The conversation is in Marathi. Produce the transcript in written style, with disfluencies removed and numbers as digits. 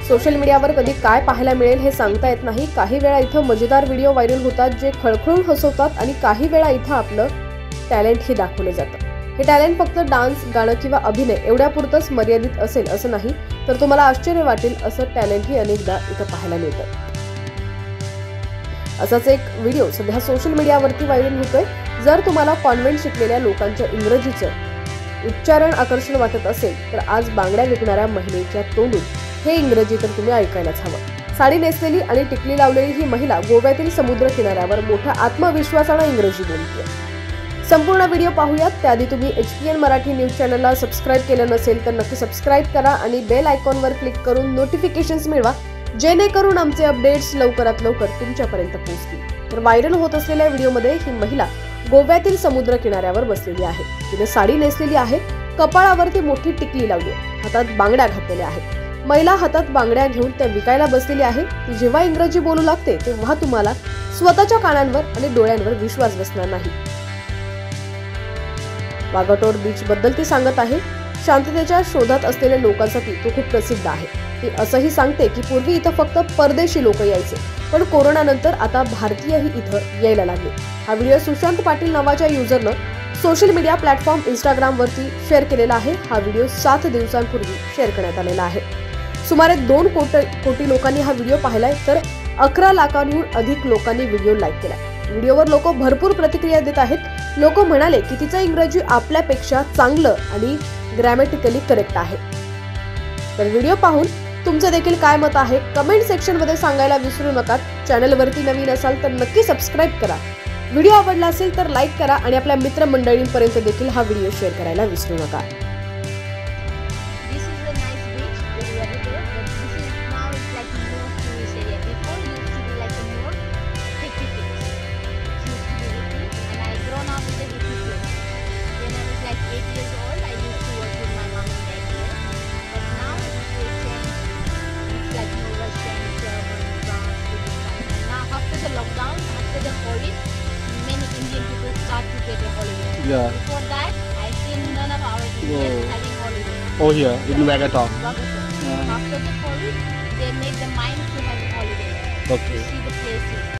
सोशल मीडियावर कधी काय पाहायला मिळेल हे सांगता येत नाही. काही वेळा इथं मजेदार व्हिडिओ व्हायरल होतात जे खळखळून हसवतात आणि काही वेळा इथं आपलं टॅलेंटही दाखवलं जातं. हे टॅलेंट फक्त डान्स, गाणं किंवा अभिनय एवढ्यापुरतंच मर्यादित असेल असं नाही, तर तुम्हाला आश्चर्य वाटेल असं टॅलेंटही अनेकदा इथं पाहायला मिळतं. असाच एक व्हिडिओ सध्या सोशल मीडियावरती व्हायरल होतोय. जर तुम्हाला कॉन्व्हेंट शिकलेल्या लोकांच्या इंग्रजीचं उच्चारण आकर्षण वाटत असेल तर आज बांगड्या विकणाऱ्या महिलेच्या तोंडून हे इंग्रजी तर तुम्ही ऐकायलाच हवं. साडी नेसलेली आणि टिकली लावलेली ही महिला गोव्यातील समुद्र किनाऱ्यावर मोठ्या आत्मविश्वासाने इंग्रजी बोलते. संपूर्ण व्हिडिओ पाहूयात. त्याआधी तुम्ही HPN मराठी न्यूज चॅनलला सबस्क्राईब केलं नसेल तर नक्की सबस्क्राईब करा आणि बेल आयकॉनवर क्लिक करून नोटिफिकेशन्स मिळवा, जेणेकरून आमचे अपडेट्स लवकरात लवकर तुमच्यापर्यंत पोहोचतील. तर व्हायरल होत असलेल्या व्हिडिओमध्ये ही महिला गोव्यातील समुद्र किनाऱ्यावर बसलेली आहे. तिने साडी नेसलेली आहे, कपाळावरती मोठी टिकली लावली आहे, हातात बांगड्या घातलेल्या आहेत. महिला हातात बांगड्या घेऊन त्या विकायला बसलेली आहे. ती जेव्हा इंग्रजी बोलू लागते तेव्हा तुम्हाला स्वतःच्या कानांवर आणि डोळ्यांवर विश्वास बसणार नाही. वाघाटोर बीच बद्दल ती सांगत आहे. शांततेच्या शोधात असलेल्या लोकांसाठी तो खूप प्रसिद्ध आहे. ती असंही सांगते की पूर्वी इथं फक्त परदेशी लोक यायचे, पण कोरोनानंतर आता भारतीयही इथं यायला लागले. हा व्हिडिओ सुशांत पाटील नावाच्या युजरनं सोशल मीडिया प्लॅटफॉर्म इंस्टाग्रामवरती शेअर केलेला आहे. हा व्हिडिओ 7 दिवसांपूर्वी शेअर करण्यात आलेला आहे. सुमारे 2 कोटी लोकांनी हा व्हिडिओ पाहिलाय, तर 11 लाखांहून अधिक लोकांनी व्हिडिओ लाईक केलाय. व्हिडिओवर लोक भरपूर प्रतिक्रिया देत आहेत. लोक म्हणाले की तिचं इंग्रजी आपल्यापेक्षा चांगलं आणि ग्रॅमॅटिकली करेक्ट आहे. तर व्हिडिओ पाहून तुमचं देखील काय मत आहे कमेंट सेक्शन मध्ये सांगायला विसरू नका. चॅनलवरती नवीन असाल तर नक्की सबस्क्राईब करा. व्हिडिओ आवडला असेल तर लाईक करा आणि आपल्या मित्रमंडळींपर्यंत देखील हा व्हिडिओ शेअर करायला विसरू नका. Lockdown, after the COVID, many Indian people start to get a holiday. Yeah. Before that, I seen none of our Indians having holiday. Oh, here in Wagator. After the COVID, they made the mind to have a holiday. Okay. To see the places.